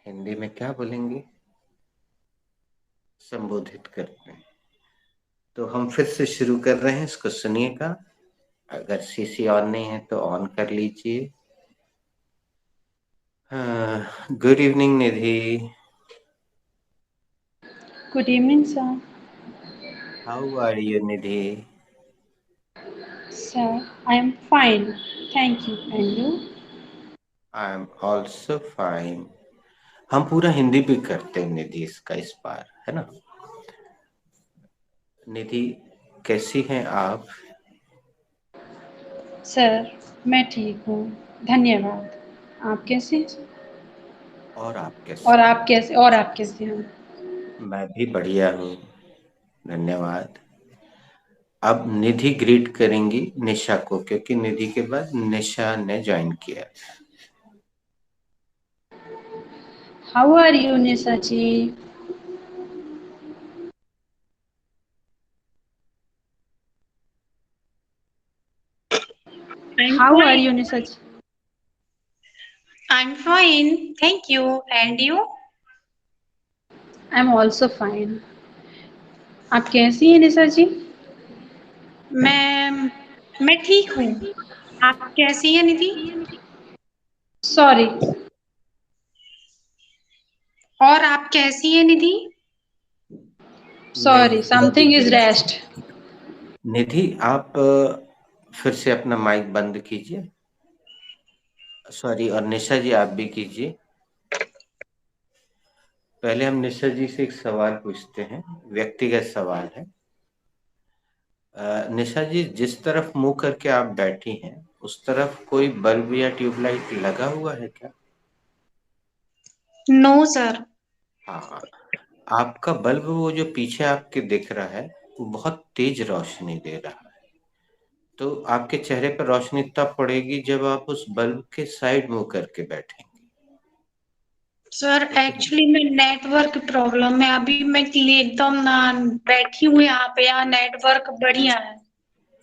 हिंदी में क्या बोलेंगे? संबोधित करते हैं। तो हम फिर से शुरू कर रहे हैं, इसको सुनिएगा। अगर सीसी ऑन नहीं है तो ऑन कर लीजिए। Good evening Nidhi. Good evening, sir. How are you Nidhi? Sir, I am fine. Thank you. And you? I am also fine. हम पूरा हिंदी भी करते हैं निधि, इसका इस बार है ना। निधि, कैसी हैं आप? सर, मैं ठीक हूँ। धन्यवाद। आप कैसे हैं? और आप कैसे हैं? और आप कैसे हैं? मैं भी बढ़िया हूँ, धन्यवाद। अब निधि ग्रीट करेंगी निशा को, क्योंकि निधि के बाद निशा ने ज्वाइन किया। How are you, Nisa ji? I'm How are fine. you, Nisa ji? I'm fine. Thank you. And you? I'm also fine. आप कैसी हैं निशा जी? मैं ठीक हूँ। आप कैसी हैं निधि? Sorry. और आप कैसी हैं निधि? Sorry. नहीं, Something is rest. निधि आप फिर से अपना माइक बंद कीजिए। सॉरी, और निशा जी आप भी कीजिए। पहले हम निशा जी से एक सवाल पूछते हैं, व्यक्तिगत सवाल है। निशा जी, जिस तरफ मुंह करके आप बैठी हैं उस तरफ कोई बल्ब या ट्यूबलाइट लगा हुआ है क्या? No sir. हाँ, आपका बल्ब वो जो पीछे आपके दिख रहा है वो बहुत तेज रोशनी दे रहा है। तो आपके चेहरे पर रोशनी तब पड़ेगी जब आप उस बल्ब के साइड मुंह करके बैठेंगे। सर ठीक है। एक्चुअली मैं नेटवर्क प्रॉब्लम है। अभी मैं एकदम ना बैठी हूँ यहाँ पे। यहाँ नेटवर्क बढ़िया है।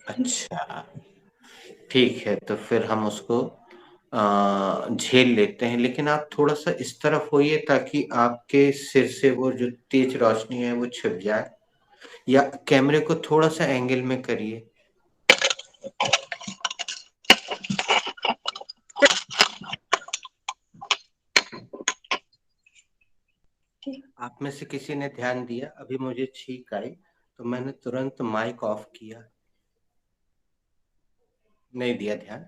अच्छा, ठीक है, तो फिर हम उसको झेल लेते हैं, लेकिन आप थोड़ा सा इस तरफ होइए ताकि आपके सिर से वो जो तेज रोशनी है वो छिप जाए, या कैमरे को थोड़ा सा एंगल में करिए। आप में से किसी ने ध्यान दिया, अभी मुझे छींक आई तो मैंने तुरंत माइक ऑफ किया। नहीं दिया ध्यान?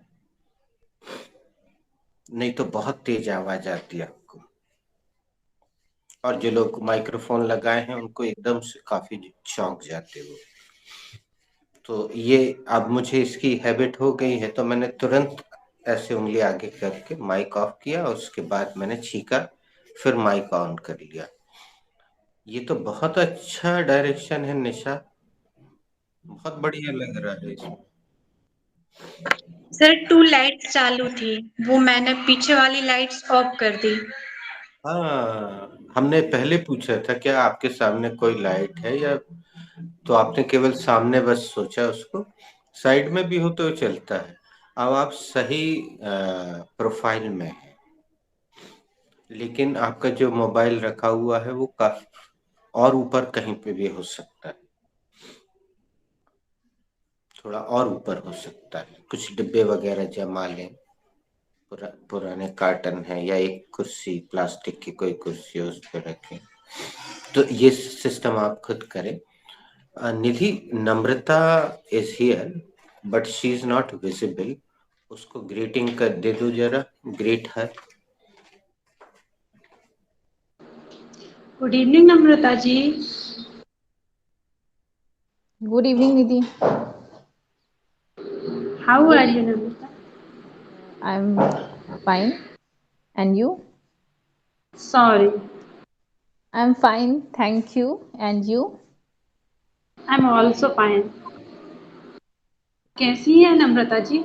नहीं तो बहुत तेज आवाज आती है आपको, और जो लोग माइक्रोफोन लगाए हैं उनको एकदम से काफी चौंक जाते हो। तो ये अब मुझे इसकी हैबिट हो गई है, तो मैंने तुरंत ऐसे उंगली आगे करके माइक ऑफ किया और उसके बाद मैंने छींका, फिर माइक ऑन कर लिया। ये तो बहुत अच्छा डायरेक्शन है निशा, बहुत बढ़िया लग रहा है इसमें। सर 2 लाइट्स चालू थी। वो मैंने पीछे वाली लाइट्स ऑफ कर दी। हाँ, हमने पहले पूछा था क्या आपके सामने कोई लाइट है, या तो आपने केवल सामने बस सोचा उसको, साइड में भी हो तो चलता है। अब आप सही प्रोफाइल में है, लेकिन आपका जो मोबाइल रखा हुआ है वो काफी और ऊपर कहीं पे भी हो सकता है, थोड़ा और ऊपर हो सकता है। कुछ डिब्बे वगैरह जमा लें, पुराने कार्टन है या एक कुर्सी, प्लास्टिक की कोई कुर्सी उस पर रखें। तो ये सिस्टम आप खुद करें। Nidhi, Namrata is here but she is not visible. उसको ग्रीटिंग कर दे दो जरा, greet her. Good evening, Namrata ji. Good evening, Nidhi. How are you, Namrata? I'm fine. And you? Sorry. I'm fine, thank you. And you? I'm also fine. कैसी हैं नम्रता जी?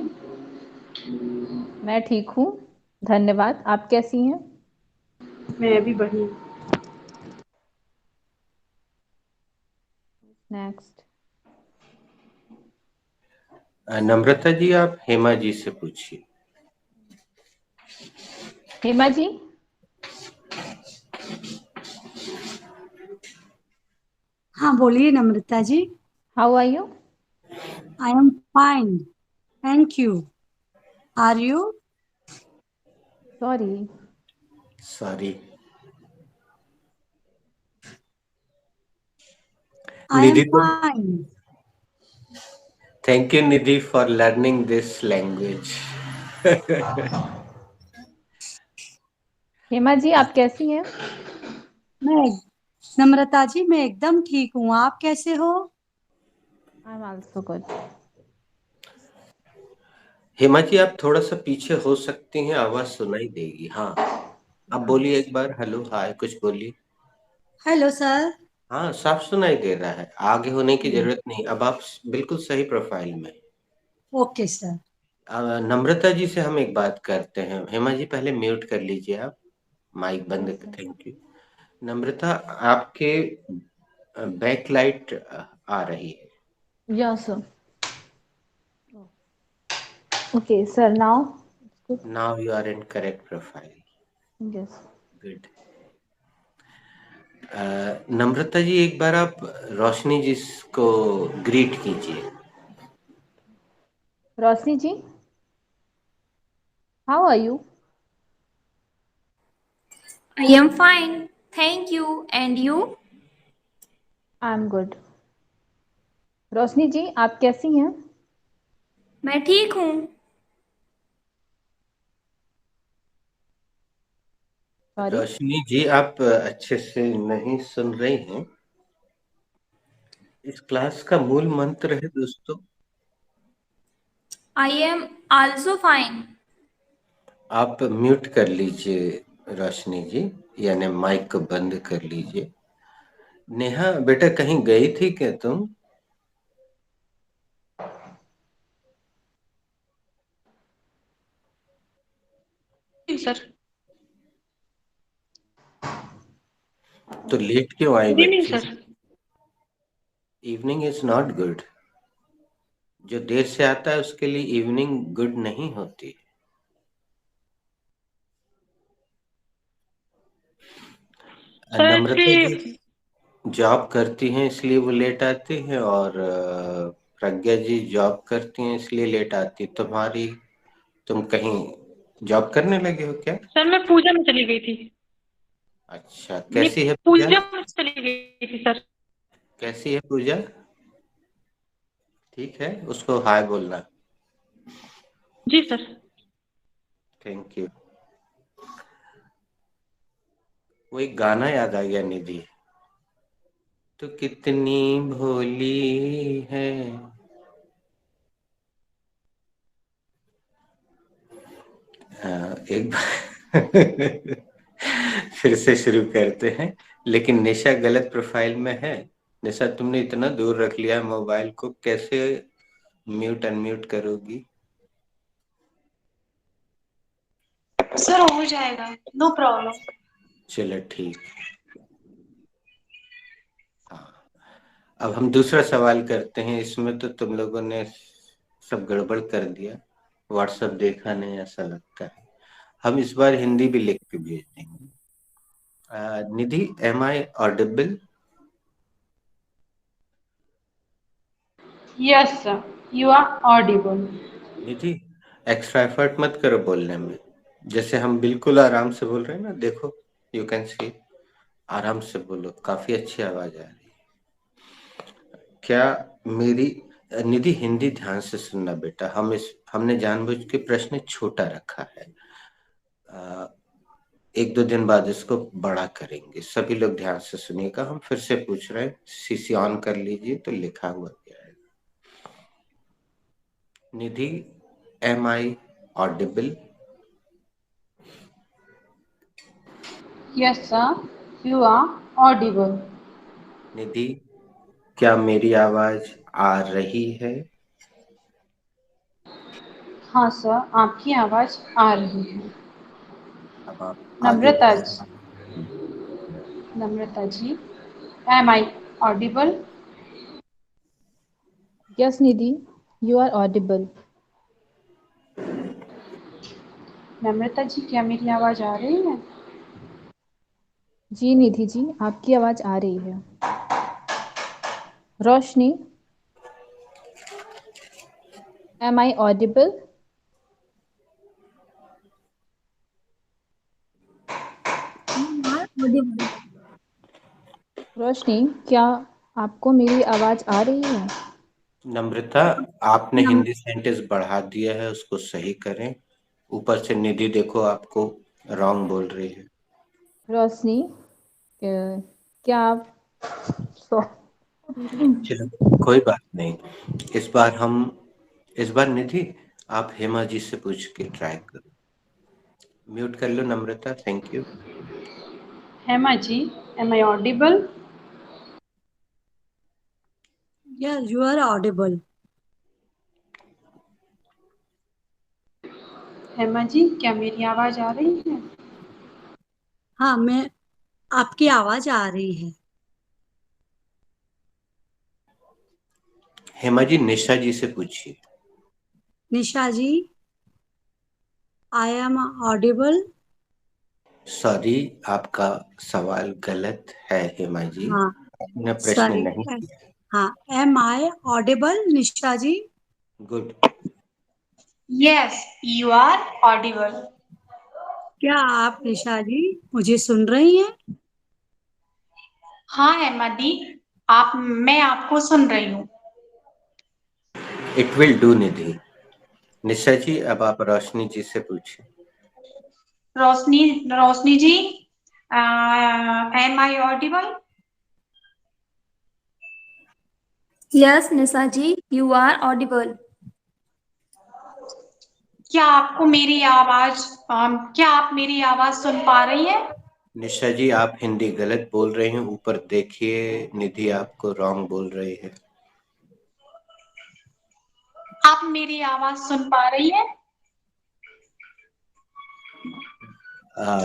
मैं ठीक हूँ, धन्यवाद। आप कैसी हैं? मैं भी बढ़िया। नेक्स्ट। नम्रता जी, आप हेमा जी से पूछिए। हेमा जी? हाँ बोलिए Namrata ji. How are you? I am fine, thank you. Are you? Sorry. Sorry. I am Nidhi तुम fine. Thank you Nidhi for learning this language. Hema ji आप कैसी हैं? मैं नम्रता जी मैं एकदम ठीक हूँ, आप कैसे हो? I'm also good. Hema ji आप थोड़ा सा पीछे हो सकती हैं, आवाज सुनाई देगी। हाँ, आप बोलिए एक बार, हेलो हाय कुछ बोलिए। Hello sir. हाँ, साफ सुनाई दे रहा है, आगे होने की जरूरत नहीं। अब आप बिल्कुल सही प्रोफाइल में। Okay sir. नम्रता जी से हम एक बात करते हैं। हेमा जी पहले म्यूट कर लीजिए आप, माइक बंद। Thank you. नम्रता, आपके बैक लाइट आ रही है। Yes, sir. Okay, sir. Now it's good. Now you are in correct profile. Yes. Good. Namrata ji एक बार आप रोशनी जी को ग्रीट कीजिए। Rosni ji, how are you? I am fine, thank you. And you? I'm good. रोशनी जी आप कैसी हैं? मैं ठीक हूँ। Sorry. रोशनी जी आप अच्छे से नहीं सुन रही हैं। इस क्लास का मूल मंत्र है दोस्तों, I am also fine. आप म्यूट कर लीजिए रोशनी जी, यानी माइक को बंद कर लीजिए। नेहा बेटा कहीं गई थी क्या तुम? सर। तो लेट क्यों आई गुड इवनिंग बच्ची? Sir. Evening is not good. जो देर से आता है उसके लिए इवनिंग गुड नहीं होती। सर नम्रता जी एक्चुअली जॉब करती हैं इसलिए वो लेट आती हैं, और प्रज्ञा जी जॉब करती हैं इसलिए लेट आती। तुम कहीं जॉब करने लगे हो क्या? सर मैं पूजा में चली गई थी। अच्छा, ये कैसी है पूजा? पूजा में चली गई थी सर। कैसी है पूजा? ठीक है, उसको हाय बोलना। जी सर। Thank you. वो एक गाना याद आ गया निधि, तो कितनी भोली है। एक बार फिर से शुरू करते हैं, लेकिन निशा गलत प्रोफाइल में है। निशा तुमने इतना दूर रख लिया मोबाइल को, कैसे म्यूट अनम्यूट करोगी? सर हो जाएगा, नो प्रॉब्लम। चलो ठीक। हाँ, अब हम दूसरा सवाल करते हैं। इसमें तो तुम लोगों ने सब गड़बड़ कर दिया, व्हाट्सएप देखा नहीं ऐसा लगता है। हम इस बार हिंदी भी लिख के भेज देंगे। Nidhi, am I audible? Yes, sir. You are audible. Nidhi, extra effort मत करो बोलने में। जैसे हम बिल्कुल आराम से बोल रहे हैं ना, देखो, यू कैन सी। आराम से बोलो, काफी अच्छी आवाज आ रही है। क्या मेरी निधि, हिंदी ध्यान से सुनना बेटा। हमने जानबूझ के प्रश्न छोटा रखा है। एक दो दिन बाद इसको बड़ा करेंगे। सभी लोग ध्यान से सुनिएगा। हम फिर से पूछ रहे हैं, सीसी ऑन कर लीजिए तो लिखा हुआ क्या है। Nidhi, am I audible? Yes, sir. You are audible. Nidhi, क्या मेरी आवाज आ रही है? हाँ सर, आपकी आवाज आ रही है। अब आप आगे नम्रता बढ़िए। जी, नम्रता जी, am I audible? Yes, Nidhi, you are audible. नम्रता जी, क्या मेरी आवाज आ रही है? जी निधि जी आपकी आवाज आ रही है। Roshni, am I audible? रोशनी, क्या आपको मेरी आवाज आ रही है? नम्रता, आपने हिंदी सेंटेंस बढ़ा दिया है, उसको सही करें। ऊपर से निधि देखो आपको रॉन्ग बोल रही है। रोशनी, क्या आप चलो कोई बात नहीं। इस बार निधि आप हेमा जी से पूछ के ट्राई करो। म्यूट कर लो Namrata. Thank you. Hema ji, am I audible? Yeah, you are audible. Hema ji, क्या मेरी आवाज आ रही है? हाँ, मैं आपकी आवाज आ रही है। हेमा जी निशा जी से पूछिए। निशा जी, आई एम ऑडिबल। सॉरी, आपका सवाल गलत है हेमा जी। हाँ, आपने प्रश्न सॉरी। नहीं किया। हाँ, am I audible Nisha ji? Good. Yes, you are audible. क्या आप निशा जी मुझे सुन रही हैं? हाँ हेमा दी, मैं आपको सुन रही हूँ। It will do Nidhi. Nisha ji अब आप रोशनी जी से पूछिए। Roshni Roshni ji, am I audible? Yes, Nisa ji, you are audible. क्या आप मेरी आवाज सुन पा रही हैं? निशा जी आप हिंदी गलत बोल रहे हैं। ऊपर देखिए, निधि आपको रॉन्ग बोल रही है। आप मेरी आवाज सुन पा रही हैं?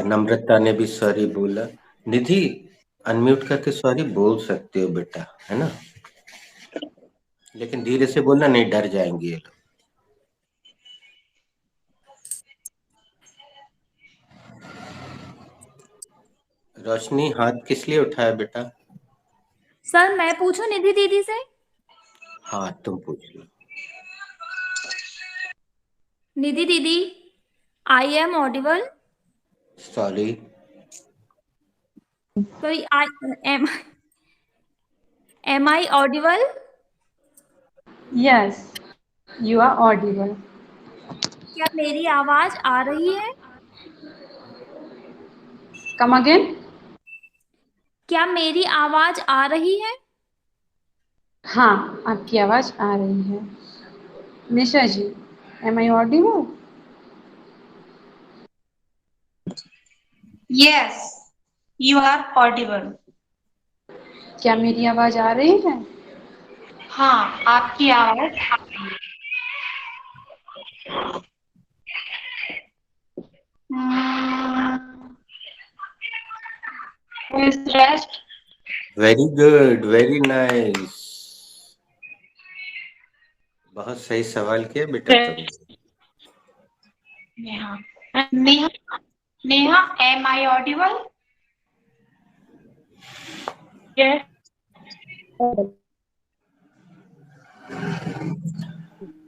नम्रता ने भी सॉरी बोला। निधि अनम्यूट करके सॉरी बोल सकते हो बेटा, है ना? लेकिन धीरे से बोलना, नहीं डर जाएंगे ये लोग। रोशनी हाथ किस लिए उठाया बेटा? सर मैं पूछूं निधि दीदी से? हाँ तुम पूछ लो। निधि दीदी, I am audible? Sorry. Sorry, I M I audible? Yes, you are audible. क्या मेरी आवाज आ रही है? Come again? क्या मेरी आवाज आ रही है? हाँ, आपकी आवाज आ रही है। निशा जी, am I audible? Yes, you are audible. क्या मेरी आवाज आ रही है? हाँ, आपकी आवाज आ रही है। Who is rest? Very good, very nice. बहुत सही सवाल किया बेटा तुमने। Neha, Neha, Neha, am I audible? Yes.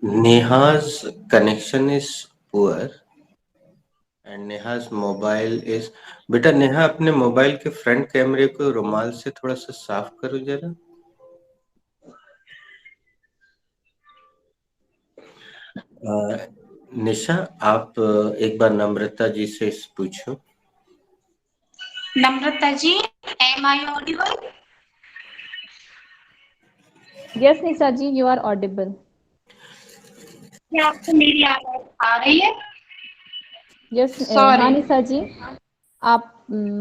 Neha's connection is poor and Neha's mobile is। बेटा नेहा अपने मोबाइल के फ्रंट कैमरे को रुमाल से थोड़ा सा साफ करो जरा। निशा आप एक बार नम्रता जी से पूछो। नम्रता जी, am I audible? Yes, Nisa ji, you are audible. क्या आपको मेरी आवाज आ रही है? Yes, Sorry. हाँ निशा जी,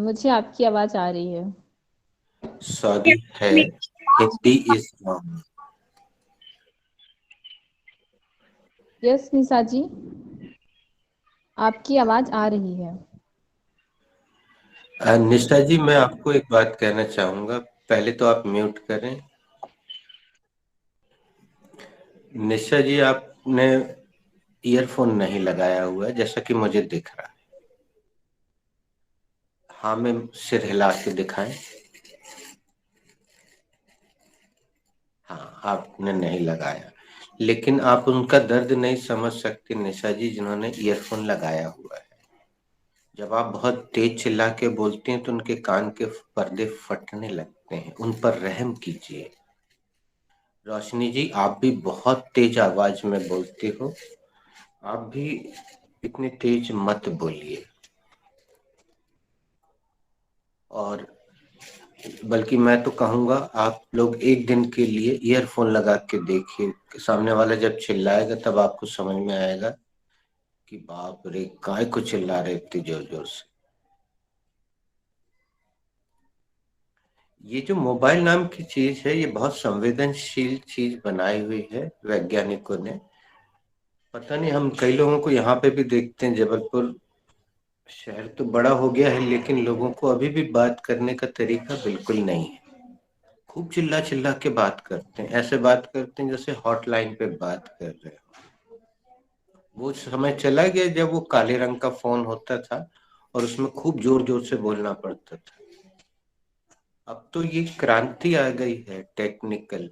मुझे आपकी आवाज आ रही है। सॉरी है, हिंदी इज रॉन्ग। यस निशा जी, आपकी आवाज आ रही है। निशा जी मैं आपको एक बात कहना चाहूंगा। पहले तो आप म्यूट करें। निशा जी आपने ईयरफोन नहीं लगाया हुआ है जैसा कि मुझे दिख रहा है। हाँ में सिर हिला के दिखाएं। आपने नहीं लगाया, लेकिन आप उनका दर्द नहीं समझ सकते निशा जी, जिन्होंने ईयरफोन लगाया हुआ है। जब आप बहुत तेज चिल्ला के बोलते हैं तो उनके कान के पर्दे फटने लगते हैं, उन पर रहम कीजिए। रोशनी जी, आप भी बहुत तेज आवाज में बोलते हो, आप भी इतने तेज मत बोलिए। और बल्कि मैं तो कहूंगा आप लोग एक दिन के लिए ईयरफोन लगा के देखिए, सामने वाला जब चिल्लाएगा तब आपको समझ में आएगा कि बाप रे, काय को चिल्ला रहे इतनी जोर जोर से। ये जो मोबाइल नाम की चीज है, ये बहुत संवेदनशील चीज बनाई हुई है वैज्ञानिकों ने। पता नहीं, हम कई लोगों को यहाँ पे भी देखते हैं, जबलपुर शहर तो बड़ा हो गया है, लेकिन लोगों को अभी भी बात करने का तरीका बिल्कुल नहीं है। खूब चिल्ला चिल्ला के बात करते हैं, ऐसे बात करते हैं जैसे हॉटलाइन पे बात कर रहे हो। वो समय चला गया जब वो काले रंग का फोन होता था और उसमें खूब जोर जोर से बोलना पड़ता था। अब तो ये क्रांति आ गई है टेक्निकल।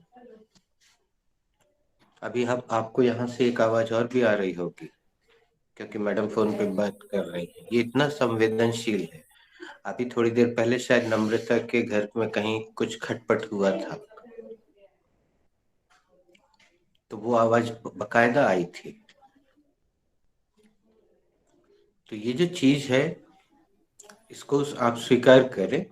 अभी हम आपको यहाँ से एक आवाज और भी आ रही होगी, क्योंकि मैडम फोन पे बात कर रही है। ये इतना संवेदनशील है। अभी थोड़ी देर पहले शायद नम्रता के घर में कहीं कुछ खटपट हुआ था, तो वो आवाज बकायदा आई थी। तो ये जो चीज है, इसको आप स्वीकार करें।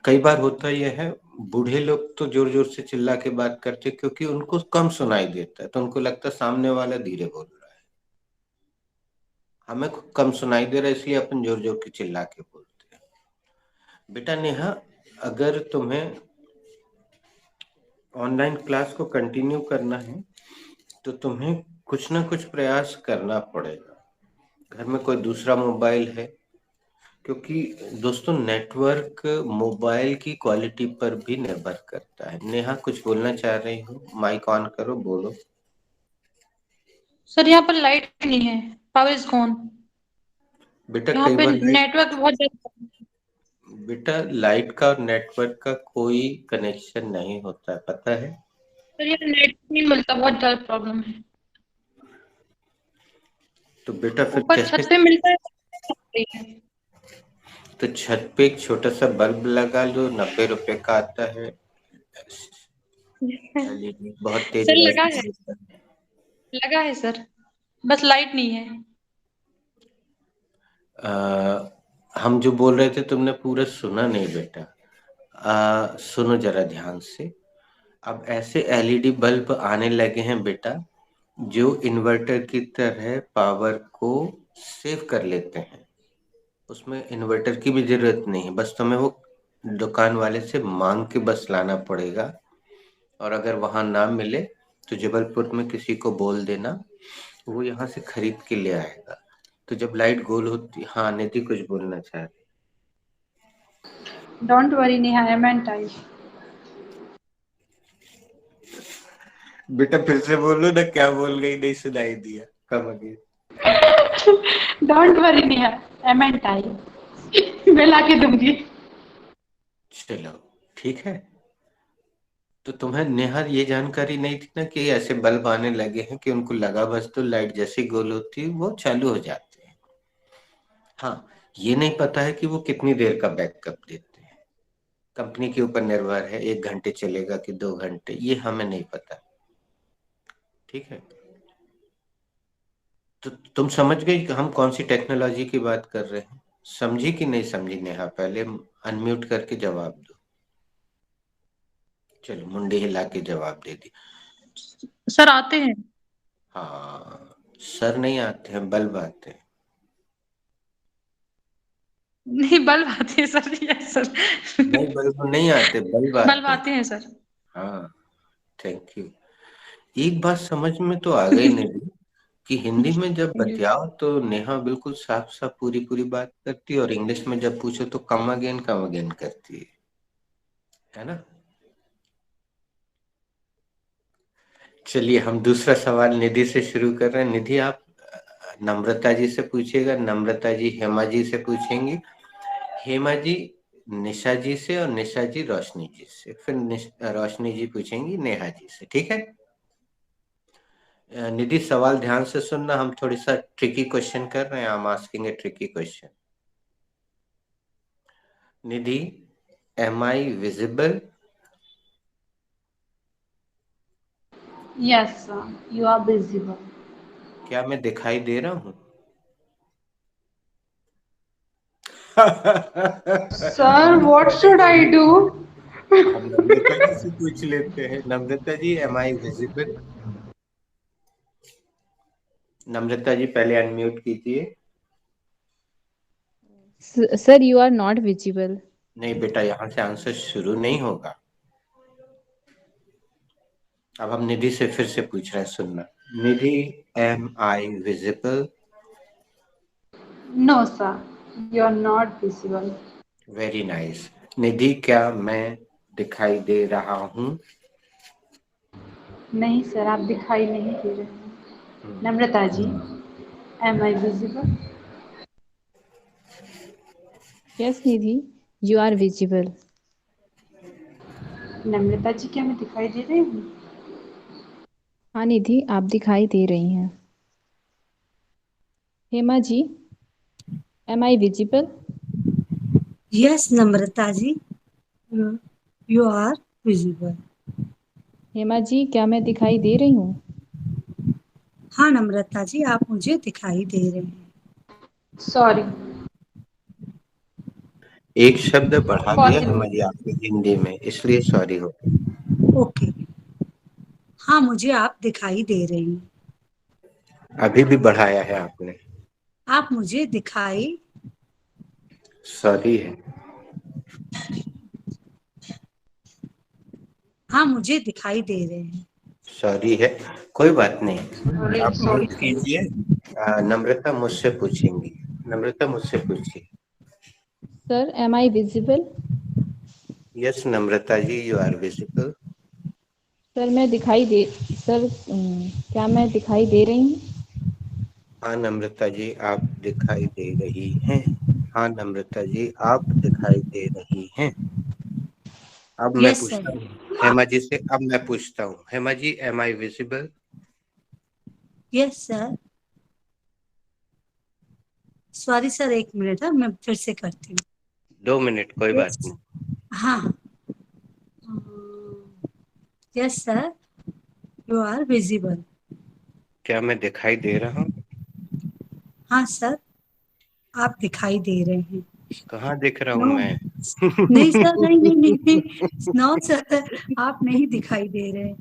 कई बार होता यह है, बूढ़े लोग तो जोर जोर से चिल्ला के बात करते क्योंकि उनको कम सुनाई देता है, तो उनको लगता है सामने वाला धीरे बोल रहा है। हमें कम सुनाई दे रहा है, इसलिए अपन जोर जोर के चिल्ला के बोलते हैं। बेटा नेहा, अगर तुम्हें ऑनलाइन क्लास को कंटिन्यू करना है तो तुम्हें कुछ ना कुछ प्रयास करना पड़ेगा। घर में कोई दूसरा मोबाइल है, क्योंकि दोस्तों नेटवर्क मोबाइल की क्वालिटी पर भी निर्भर करता है। नेहा कुछ बोलना चाह रही हो? माइक ऑन करो, बोलो। सर यहाँ पर लाइट नहीं है, पावर इज गॉन। बेटा यहाँ कई पे बार नेटवर्क बहुत ज्यादा। बेटा लाइट का और नेटवर्क का कोई कनेक्शन नहीं होता है, पता है? सर यहाँ नेट नहीं मिलता, बहुत ज्यादा प्रॉब्लम है। तो बेटा फिर ऊपर कैसे? छत पे मिलता है। तो छत पे एक छोटा सा बल्ब लगा लो, 90 रुपए का आता है। LED बहुत तेज सर लगा है, रोशनी। लगा है सर, बस लाइट नहीं है। हम जो बोल रहे थे तुमने पूरा सुना नहीं बेटा। सुनो जरा ध्यान से। अब ऐसे LED बल्ब आने लगे हैं बेटा, जो इन्वर्टर की तरह पावर को सेव कर लेते हैं। उसमें इन्वर्टर की भी जरूरत नहीं है, बस तुम्हें वो दुकान वाले से मांग के बस लाना पड़ेगा। और अगर वहां ना मिले तो जबलपुर में किसी को बोल देना, वो यहाँ से खरीद के ले आएगा। तो जब लाइट गोल होती, हाँ निधि कुछ बोलना चाह रही। Don't worry, Neha, I'm and I. बेटा फिर से बोलो ना, क्या बोल गई, नहीं सुनाई दिया। Come again. Don't worry, Neha, I'm and I. मैं लाके दूंगी। चलो ठीक है। तो तुम्हें नेहा ये जानकारी नहीं थी ना कि ऐसे बल्ब आने लगे हैं कि उनको लगा बस तो लाइट जैसी गोल होती है वो चालू हो जाते हैं। हाँ, ये नहीं पता है कि वो कितनी देर का बैकअप देते हैं। कंपनी के ऊपर निर्भर है, 1 घंटे चलेगा कि 2 घंटे, ये हमें नहीं पता। ठीक है, तो तुम समझ गई कि हम कौन सी टेक्नोलॉजी की बात कर रहे हैं? समझी कि नहीं समझी नेहा? पहले अनम्यूट करके जवाब दो। चलो मुंडी हिला के जवाब दे दी। सर आते हैं। हाँ, सर नहीं आते हैं, बल्ब आते हैं। नहीं, बल्ब आते हैं सर। Yes sir. नहीं बल्ब नहीं आते, बल्ब बल्ब आते हैं। आते हैं सर। हाँ, थैंक यू। एक बात समझ में तो आ गई नहीं कि हिंदी में जब बतियाओ तो नेहा बिल्कुल साफ साफ पूरी पूरी बात करती है, और इंग्लिश में जब पूछो तो कम अगेन करती है ना? चलिए हम दूसरा सवाल निधि से शुरू कर रहे हैं। निधि आप नम्रता जी से पूछिएगा, नम्रता जी हेमा जी से पूछेंगी। हेमा जी निशा जी से, और निशा जी रोशनी जी से, फिर रोशनी जी पूछेंगी नेहा जी से। ठीक है? निधि, सवाल ध्यान से सुनना, हम थोड़ी सा ट्रिकी क्वेश्चन कर रहे हैं। हम asking a tricky question. Nidhi, am I visible? Yes, sir. You are visible. क्या मैं दिखाई दे रहा हूँ? Sir, what should I do? हम नम्रता जी से पूछ लेते हैं। नम्रता जी, एम आई विजिबल? नम्रता जी पहले अनम्यूट कीजिए। Sir, you are not visible. नहीं बेटा, यहाँ से आंसर शुरू नहीं होगा। अब हम निधि से फिर से पूछ रहे हैं, सुनना। Nidhi, am I visible? No, sir. You are not visible. Very nice. Nidhi, क्या मैं दिखाई दे रहा हूँ? नहीं सर, आप दिखाई नहीं दे रहे हैं। नम्रता जी, am I visible? Yes, Nidhi, you are visible. नम्रता जी, क्या मैं दिखाई दे रही हूँ? हाँ निधि, आप दिखाई दे रही हैं। Hema ji, am I visible? Yes Namrata ji, you are visible. Hema ji, क्या मैं दिखाई दे रही हूँ? हाँ नम्रता जी, आप मुझे दिखाई दे रहे हैं। सॉरी। एक शब्द बढ़ा दिया पॉसिबल। हमारी आपकी हिंदी में, इसलिए सॉरी हो। ओके। हाँ, मुझे आप दिखाई दे रहे हैं। अभी भी बढ़ाया है आपने। आप मुझे दिखाई, सॉरी है। हाँ मुझे दिखाई दे रहे हैं। सॉरी है, कोई बात नहीं। आप सॉरी म्यूट कीजिए। नम्रता मुझसे पूछेंगी। नम्रता, मुझसे पूछिए। Sir, am I visible? Yes Namrata ji, you are visible. Sir, क्या मैं दिखाई दे रही हूँ? हाँ नम्रता जी, आप दिखाई दे रही हैं। हाँ नम्रता जी, आप दिखाई दे रही हैं। अब मैं यस पूछता सर। हूँ हेमा जी से। अब मैं पूछता हूँ Hema ji, am I visible? Yes sir. Sorry sir, एक मिनट है, मैं फिर से करती हूँ। 2 मिनट, कोई बात यस। नहीं। हाँ। Yes sir, you are visible. क्या मैं दिखाई दे रहा हूँ? हाँ सर, आप दिखाई दे रहे हैं। कहाँ दिख रहा हूँ नो, मैं? नहीं सर, नहीं नहीं नहीं नहीं, नो सर, आप नहीं दिखाई दे रहे।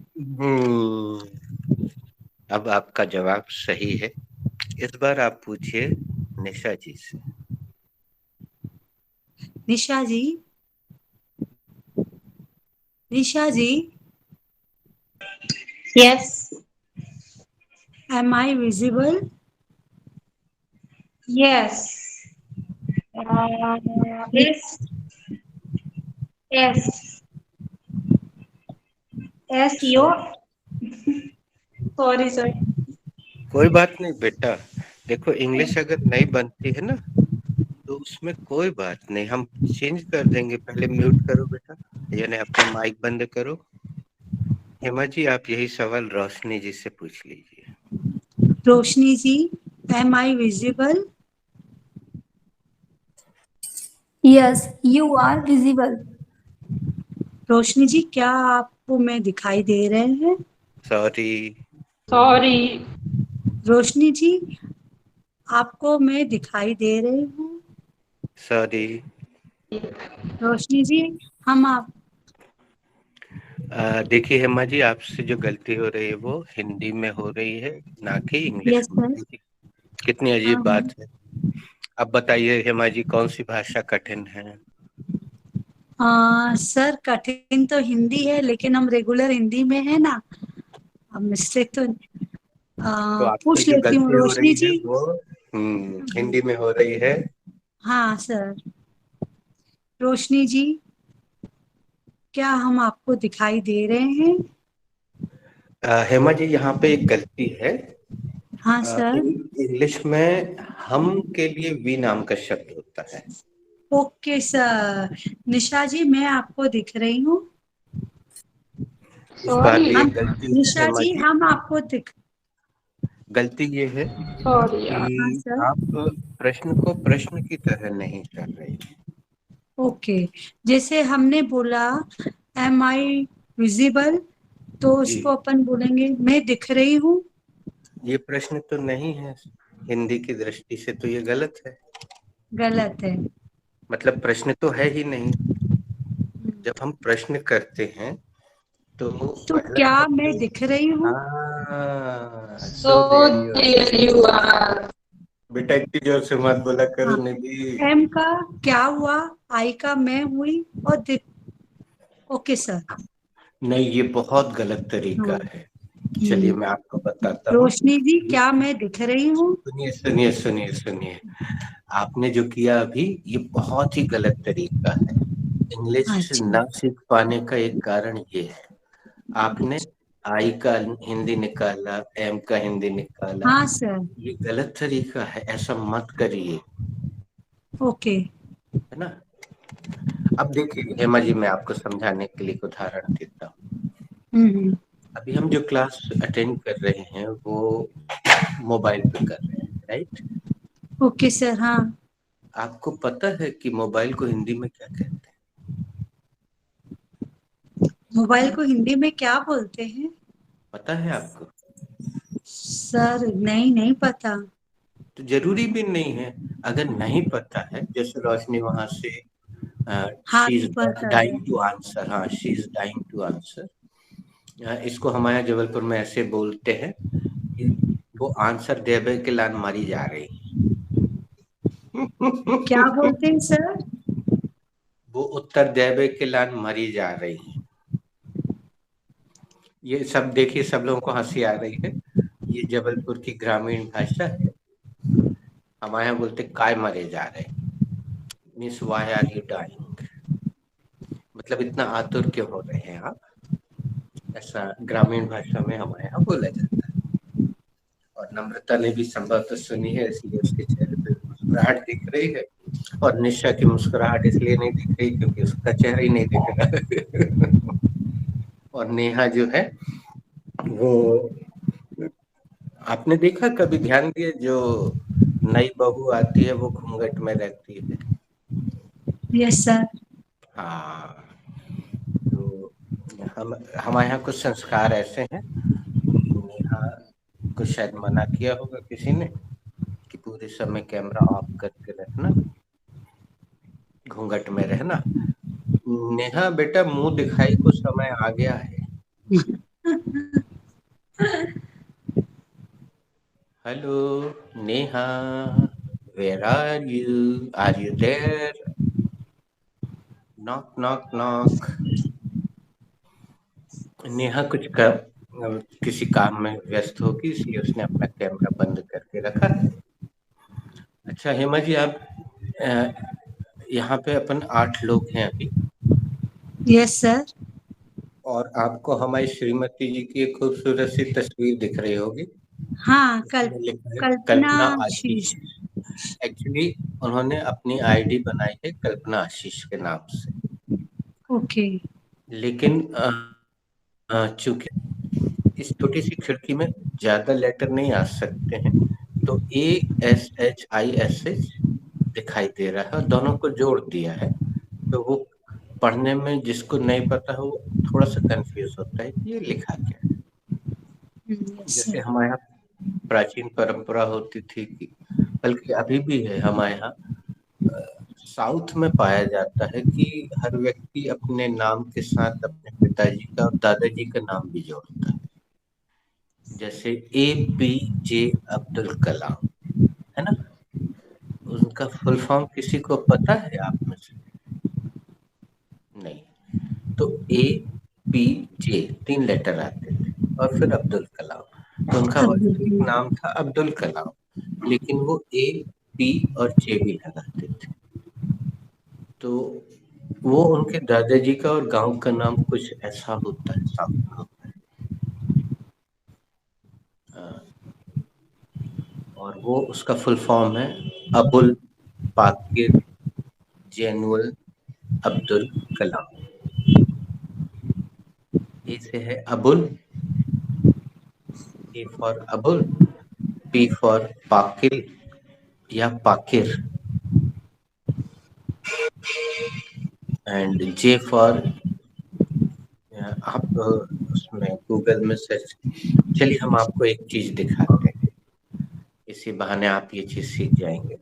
अब आपका जवाब सही है। इस बार आप पूछिए निशा जी से। Nisha ji, Nisha ji, Yes. Am I visible? Yes. Yes. Yes. Yes. You. Sorry, sir. कोई बात नहीं बेटा, देखो इंग्लिश अगर नहीं बनती है ना, तो उसमें कोई बात नहीं, हम चेंज कर देंगे। पहले म्यूट करो बेटा, यानी अपना माइक बंद करो। हेमा जी, आप यही सवाल रोशनी जी से पूछ लीजिए। Roshni ji, am I visible? Yes, you are visible. Roshni ji, क्या आपको मैं दिखाई दे रहे हैं? सॉरी। सॉरी। रोशनी जी, आपको मैं दिखाई दे रही हूँ? सॉरी। रोशनी जी, हम आप, देखिए हेमा जी, आपसे जो गलती हो रही है वो हिंदी में हो रही है, ना कि इंग्लिश यस में। सर। देखिए, कितनी हाँ अजीब बात है। अब बताइए हेमा जी, कौन सी भाषा कठिन है? सर, कठिन तो हिंदी है, लेकिन हम रेगुलर हिंदी में है ना, अब मिस्टेक तो तो आपसे पूछ जो लेती हूँ गलती हो रोशनी रही है जी। वो हिंदी में हो रही है। हाँ सर। रोशनी जी, क्या हम आपको दिखाई दे रहे हैं? हेमा जी, यहाँ पे एक गलती है। हाँ सर। इंग्लिश में हम के लिए वी नाम का शब्द होता है, ओके सर। निशा जी मैं आपको दिख रही हूँ। इस बार सॉरी भी एक गलती है निशा हेमा जी जी। हम आपको दिख। गलती ये है सॉरी यार। हाँ कि सर। आप प्रश्न को प्रश्न की तरह नहीं कर रही। ओके, जैसे हमने बोला एम आई विजिबल, तो जी, उसको अपन बोलेंगे मैं दिख रही हूँ। ये प्रश्न तो नहीं है, हिंदी की दृष्टि से तो ये गलत है। गलत है। मतलब प्रश्न तो है ही नहीं। जब हम प्रश्न करते हैं तो तो पहला क्या मैं शब्द, दिख रही हूँ? हाँ, so so there you are. There you are. बेटा इतनी जोर से मत बोला करो हाँ, निधि। एम का क्या हुआ, आई का मैं हुई और दिख। Okay sir. नहीं, ये बहुत गलत तरीका हाँ। है। चलिए मैं आपको बताता हूँ। रोशनी जी क्या मैं दिख रही हूँ? सुनिए सुनिए सुनिए सुनिए, आपने जो किया अभी ये बहुत ही गलत तरीका है। इंग्लिश अच्छा। न सीख पाने का एक कारण ये है, आपने आई का हिंदी निकाला, एम का हिंदी निकाला। हाँ सर। ये गलत तरीका है, ऐसा मत करिए, ओके। है ना। अब देखिए हेमा जी, मैं आपको समझाने के लिए एक उदाहरण देता हूँ। हम्म। अभी हम जो क्लास अटेंड कर रहे हैं वो मोबाइल पे कर रहे हैं, राइट। Okay sir. हाँ। आपको पता है कि मोबाइल को हिंदी में क्या कहते हैं? मोबाइल को हिंदी में क्या बोलते हैं? पता है आपको? सर नहीं, नहीं पता। तो जरूरी भी नहीं है। अगर नहीं पता है, जैसे रोशनी वहां से शी हाथ इज ऊपर कर डाइंग टू दो। आंसर, हाँ she is dying to answer, इसको हमारे यहाँ जबलपुर में ऐसे बोलते हैं कि वो आंसर देवे के लान मारी जा रही। क्या बोलते हैं सर? वो उत्तर देवे के लान मरी जा रही है। ये सब देखिए, सब लोगों को हंसी आ रही है। ये जबलपुर की ग्रामीण भाषा है। हमारे यहाँ बोलते काय मरे जा रहे, means why are you dying, मतलब इतना आतुर क्यों हो रहे हैं आप, ऐसा ग्रामीण भाषा में हमारे यहाँ बोला जाता है। और नम्रता ने भी संभवतः सुनी है, इसलिए उसके चेहरे पे मुस्कुराहट दिख रही है। और निशा की मुस्कुराहट इसलिए नहीं दिख रही क्योंकि उसका चेहरा ही नहीं दिख रहा। और नेहा जो है वो, आपने देखा कभी, ध्यान दिए, जो नई बहू आती है वो घूंघट में रहती है। Yes sir. हाँ, तो हम हमारे यहाँ कुछ संस्कार ऐसे हैं। नेहा को शायद मना किया होगा किसी ने कि पूरे समय कैमरा ऑफ करके रखना, घूंघट में रहना। नेहा बेटा, मुंह दिखाई को समय आ गया है। Hello Neha, where are you there, knock knock knock. Neha किसी काम में व्यस्त होगी, इसलिए उसने अपना कैमरा बंद करके रखा है। अच्छा हेमा जी, आप यहाँ पे अपन 8 लोग हैं अभी, यस सर। और आपको हमारी श्रीमती जी की एक खूबसूरत सी तस्वीर दिख रही होगी। हाँ, उसमें लिखा है कल्पना कल्पना आशीष। आशीष। एक्चुअली उन्होंने अपनी आईडी बनाई है कल्पना आशीष के नाम से, ओके। लेकिन चूंकि इस छोटी सी खिड़की में ज्यादा लेटर नहीं आ सकते हैं, तो ASHISH दिखाई दे रहा है और दोनों को जोड़ दिया है। तो वो पढ़ने में जिसको नहीं पता हो थोड़ा सा कंफ्यूज होता है कि ये लिखा क्या है। यस जैसे सर। हमारे यहाँ प्राचीन परंपरा होती थी कि, बल्कि अभी भी है हमारे यहाँ, साउथ में पाया जाता है कि हर व्यक्ति अपने नाम के साथ अपने पिताजी का और दादाजी का नाम भी जोड़ता है। जैसे APJ अब्दुल कलाम, है ना। उनका फुल फॉर्म किसी को पता है आप में से? नहीं। तो APJ 3 लेटर आते थे और फिर अब्दुल कलाम। तो उनका वास्तविक नाम था अब्दुल कलाम, लेकिन वो AP और J भी लगाते थे। तो वो उनके दादाजी का और गांव का नाम कुछ ऐसा होता है, सामने होता है। और वो उसका फुल फॉर्म है अबुल पाकिर जैनुअल अब्दुल कलाम। ए से है Abul, A for Abul, P for Pakil या पाकिर, एंड जे फॉर, आप उसमें गूगल में सर्च। चलिए हम आपको एक चीज दिखाते हैं, इसी बहाने आप ये चीज सीख जाएंगे।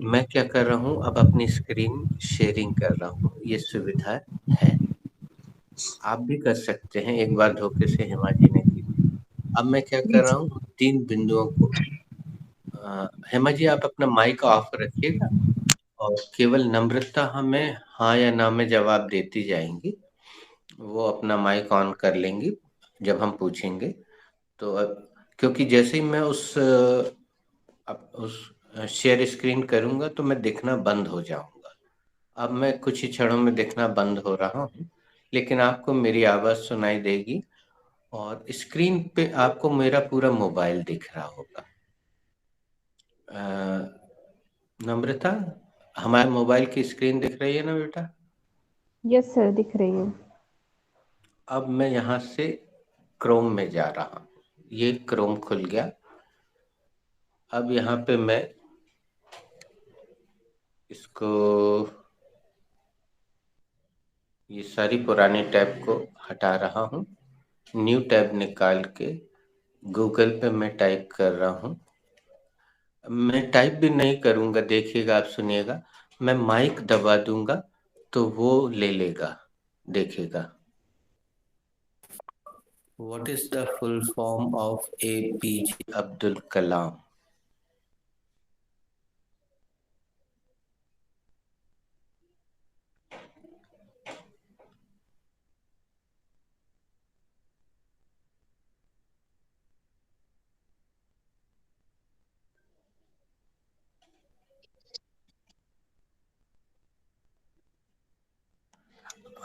मैं क्या कर रहा हूँ, अब अपनी स्क्रीन शेयरिंग कर रहा हूँ, ये सुविधा है, आप भी कर सकते हैं। एक बार धोखे से हेमा जी ने की थी। अब मैं क्या कर रहा हूँ, 3 बिंदुओं को, हेमा जी आप अपना माइक ऑफ रखिएगा और केवल नम्रता हमें हाँ या ना में जवाब देती जाएंगी, वो अपना माइक ऑन कर लेंगी जब हम पूछेंगे। तो अब क्योंकि जैसे ही मैं उस शेयर स्क्रीन करूंगा तो मैं दिखना बंद हो जाऊंगा। अब मैं कुछ ही क्षणों में दिखना बंद हो रहा हूँ, लेकिन आपको मेरी आवाज सुनाई देगी और स्क्रीन पे आपको मेरा पूरा मोबाइल दिख रहा होगा। नम्रता, हमारे मोबाइल की स्क्रीन दिख रही है ना बेटा? यस सर, दिख रही है। अब मैं यहाँ से क्रोम में जा रहा हूँ, ये क्रोम खुल गया। अब यहाँ पे मैं इसको, ये सारी पुरानी टैब को हटा रहा हूँ, न्यू टैब निकाल के गूगल पे मैं टाइप कर रहा हूँ। मैं टाइप भी नहीं करूँगा, देखिएगा, आप सुनिएगा, मैं माइक दबा दूंगा तो वो ले लेगा, देखिएगा। What is the full form of APJ Abdul Kalam?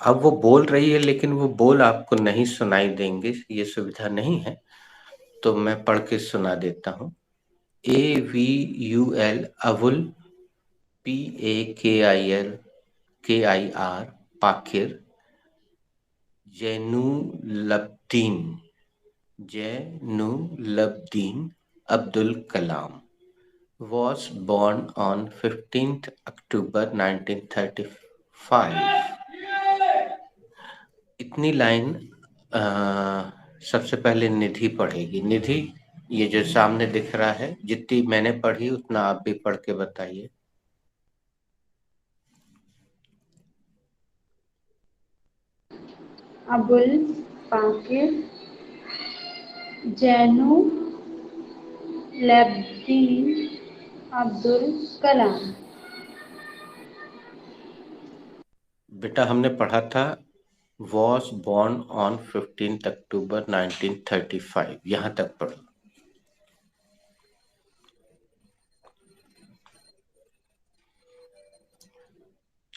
अब वो बोल रही है, लेकिन वो बोल आपको नहीं सुनाई देंगे, ये सुविधा नहीं है, तो मैं पढ़ के सुना देता हूँ। AVUL Avul, PAKIR Pakir, Jainulabdeen Abdul Kalam was born on 15th October 1935। इतनी लाइन सबसे पहले निधि पढ़ेगी। निधि, ये जो सामने दिख रहा है, जितनी मैंने पढ़ी उतना आप भी पढ़ के बताइए। अबुल पाकिर जैनुलब्दीन अब्दुल कलाम। बेटा हमने पढ़ा था was born on 15th October 1935, यहां तक पढ़ो।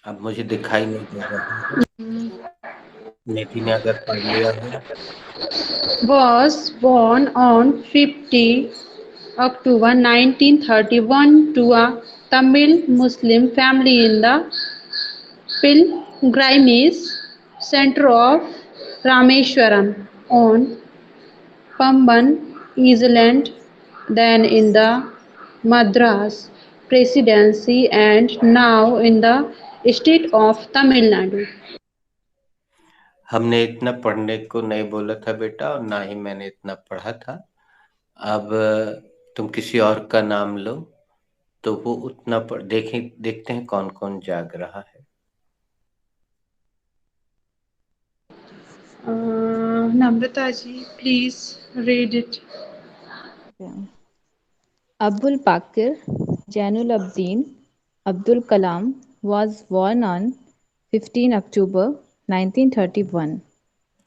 अब मुझे दिखाई नहीं दे रहा है, निधि ने अगर पढ़ लिया हो। Was born on 50 October 1931 to a Tamil Muslim family in the pilgrimage center of Rameswaram on Pamban Island, then in the Madras Presidency and now in the state of Tamil Nadu. हमने इतना पढ़ने को नहीं बोला था बेटा, और ना ही मैंने इतना पढ़ा था। अब तुम किसी और का नाम लो तो वो उतना पढ़, देखते हैं कौन कौन जाग रहा है। Namrata ji, please read it. Abul Pakir Jainulobbin Abdul Kalam was born on 15 October 1931.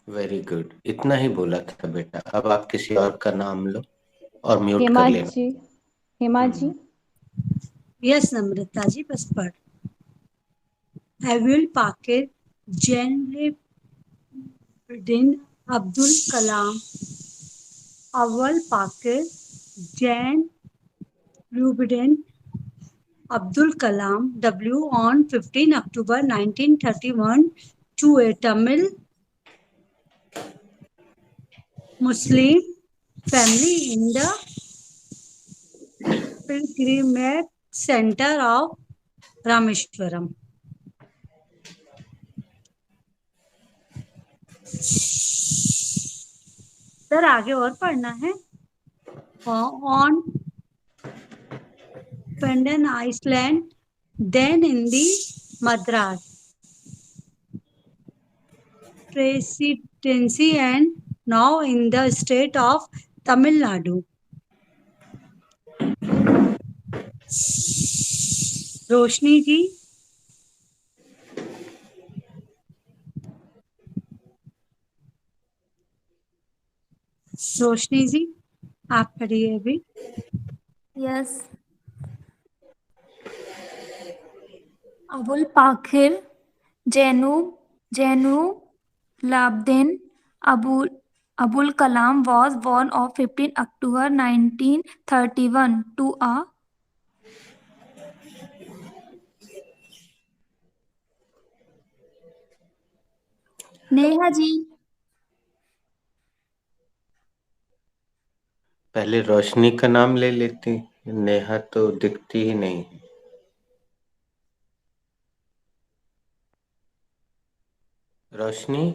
Very good, इतना ही बोला था बेटा। अब आप किसी और का नाम लो और म्यूट हेमा कर लेना। जी, हेमा जी। यस नम्रता जी, बस पढ़। अबुल पाकिर जैनुलब्दीन अब्दुल कलाम, अव्वल Pakir Jainulabdeen Abdul Kalam W on 15 October 1931 to a Tamil Muslim family in the pilgrimage center of Rameshwaram. Sir आगे और पढ़ना है. On Pendan Iceland, then in the Madras Presidency and now in the state of Tamil Nadu. रोशनी जी. रोशनी जी आप पढ़िए अभी. Yes. Abul Pakir Zainu Labdin Abul Kalam was born on 15 October 1931 to a Neha ji. पहले रोशनी का नाम ले लेती, नेहा तो दिखती ही नहीं. रोशनी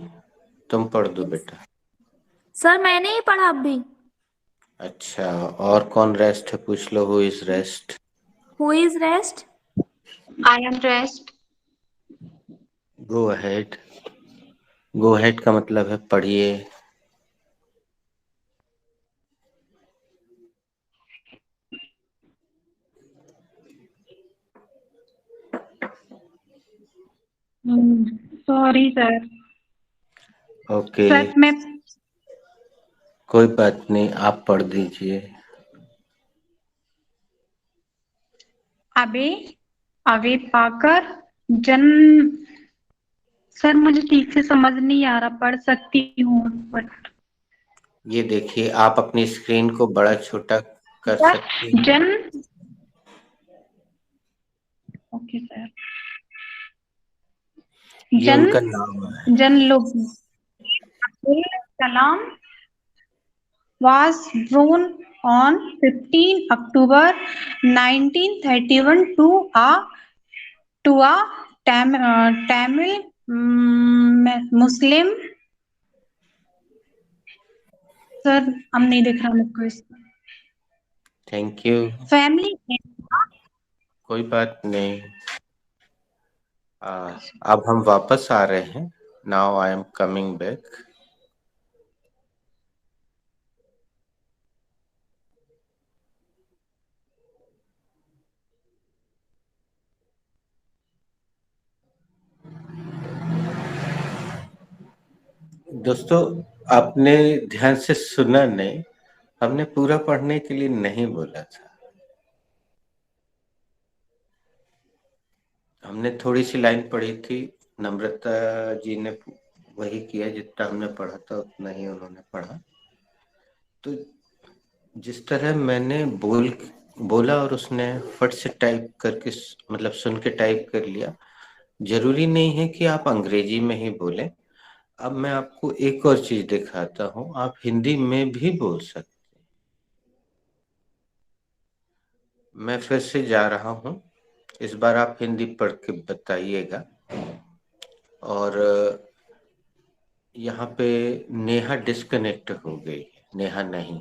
तुम पढ़ दो बेटा. सर मैंने ही पढ़ा अभी. अच्छा, और कौन रेस्ट है पूछ लो. Who is rest? Who is rest? I am rest. Go ahead. Go ahead का मतलब है पढ़िए. Sorry sir. ओके, सर मैं कोई बात नहीं, आप पढ़ दीजिए. अबे अबे पाकर जन्म. सर मुझे ठीक से समझ नहीं आ रहा. पढ़ सकती हूँ बट ये देखिए, आप अपनी स्क्रीन को बड़ा छोटा कर सर सकती हैं. जन्म. Okay sir. ये उनका नाम है. जन लोग Abdul Kalam was born on 15 October 1931 to a Tamil Muslim. Sir हम नहीं देख रहा मुझको इसका. Thank you. फैमिली. कोई बात नहीं. अब हम वापस आ रहे हैं. Now I am coming back. दोस्तों, आपने ध्यान से सुना नहीं. हमने पूरा पढ़ने के लिए नहीं बोला था. हमने थोड़ी सी लाइन पढ़ी थी. नम्रता जी ने वही किया, जितना हमने पढ़ा था उतना ही उन्होंने पढ़ा. तो जिस तरह मैंने बोला और उसने फट से टाइप करके, मतलब सुन के टाइप कर लिया. जरूरी नहीं है कि आप अंग्रेजी में ही बोलें. अब मैं आपको एक और चीज दिखाता हूँ. आप हिंदी में भी बोल सकते. मैं फिर से जा रहा हूँ. इस बार आप हिंदी पढ़ के बताइएगा. और यहाँ पे नेहा डिस्कनेक्ट हो गई. नेहा नहीं.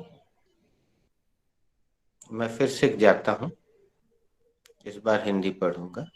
मैं फिर से जाता हूँ. इस बार हिंदी पढ़ूंगा.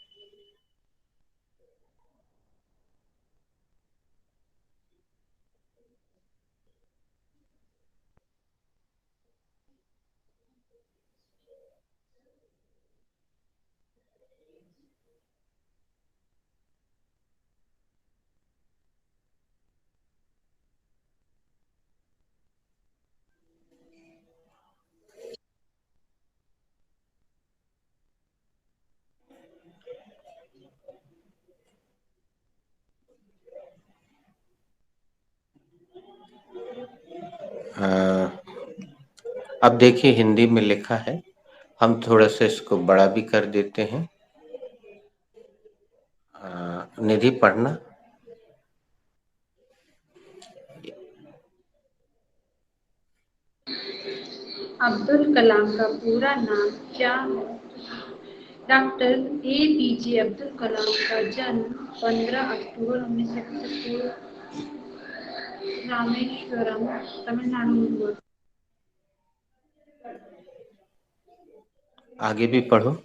अब देखिए हिंदी में लिखा है. हम थोड़ा सा इसको बड़ा भी कर देते हैं। निधि पढ़ना। अब्दुल कलाम का पूरा नाम क्या है? डॉक्टर APJ अब्दुल कलाम का जन्म 15 अक्टूबर 1931 को रामेश्वरम, तमिलनाडु में हुआ। आगे भी पढ़ो।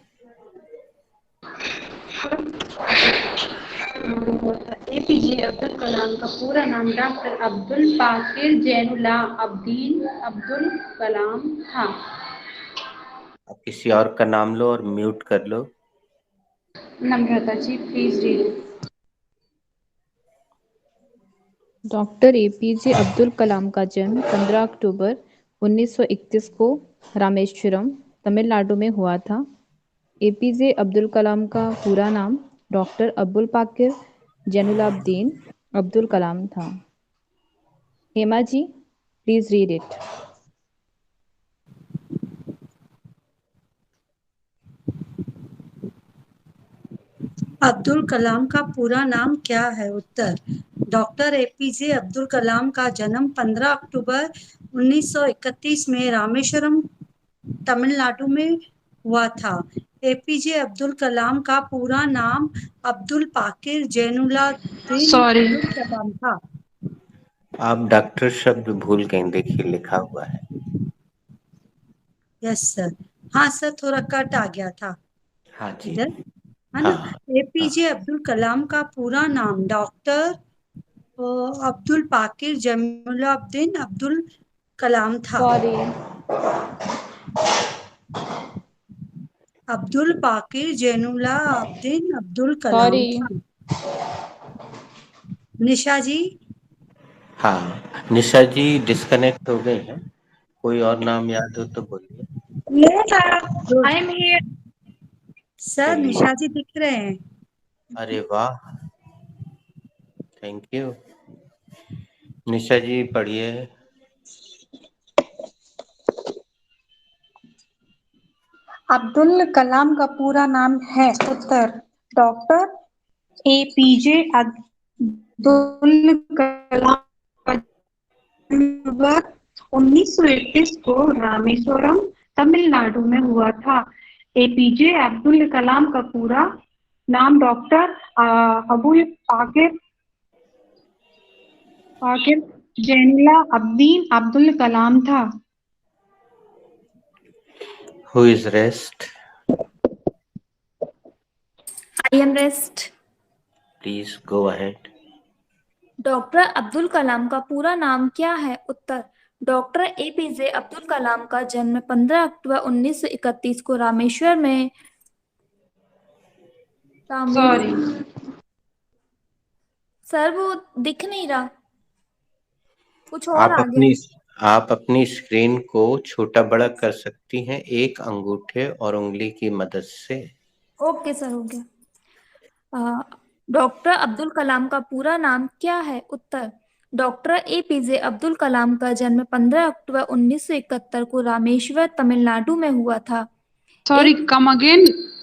APJ अब्दुल कलाम का पूरा नाम डॉक्टर अब्दुल पाकिर जैनुल्लाह अब्दीन अब्दुल कलाम था। अब किसी और का नाम लो और म्यूट कर लो। Namrata ji, please read. Doctor APJ Abdul Kalam का जन्म 15 अक्टूबर 1931 को रामेश्वरम, तमिलनाडु में हुआ था। एपीजे अब्दुल कलाम का पूरा नाम डॉक्टर अब्दुल पाकिर जैनुलाब्दीन अब्दुल कलाम था। Hema ji, please read it. Abdul Kalam का पूरा नाम क्या है? उत्तर, डॉक्टर एपीजे अब्दुल कलाम का जन्म 15 अक्टूबर 1931 में रामेश्वरम, तमिलनाडु में हुआ था। एपीजे अब्दुल कलाम का पूरा नाम अब्दुल पाकिर जैनुलाब्दीन सॉरी। अब्दुल कलाम था। आप डॉक्टर शब्द भूल गए, देखिए लिखा हुआ है। Yes sir. हाँ सर, थोड़ा कट आ गया था हाँ जी। इधर, है ना। हाँ एपीजे अब्दुल कलाम का पूरा नाम डॉक्टर अब्दुल पाकिर जैनुलाब्दीन अब्दुल कलाम था। सॉरी। अब्दुल पाकिर जैनुलाब्दीन अब्दुल कलाम सॉरी। था। निशा जी। हाँ, निशा जी डिस्कनेक्ट हो गई हैं। कोई और नाम याद हो तो बोलिए। रोज- आई एम हियर। सर, चलिए, निशा जी दिख रहे हैं। अरे वाह, थैंक यू। निशा जी पढ़िए। अब्दुल कलाम का पूरा नाम है। उत्तर, डॉक्टर APJ अब्दुल कलाम 1931 को रामेश्वरम, तमिलनाडु में हुआ था। APJ अब्दुल कलाम का पूरा नाम डॉक्टर अबुल पाकिर जैनुला अब्दीन अब्दुल कलाम था। Who is rest? I am rest. Please go ahead. Doctor Abdul Kalam का पूरा नाम क्या है? उत्तर, डॉक्टर APJ अब्दुल कलाम का जन्म 15 अक्टूबर 1931 को रामेश्वर में सॉरी। सर वो दिख नहीं रहा, कुछ और आ गया। आप अपनी स्क्रीन को छोटा बड़ा कर सकती हैं एक अंगूठे और उंगली की मदद से। ओके सर, हो गया। डॉक्टर अब्दुल कलाम का पूरा नाम क्या है? उत्तर, डॉक्टर APJ अब्दुल कलाम का जन्म 15 अक्टूबर 1971 को रामेश्वर, तमिलनाडु में हुआ था। Sorry, come again.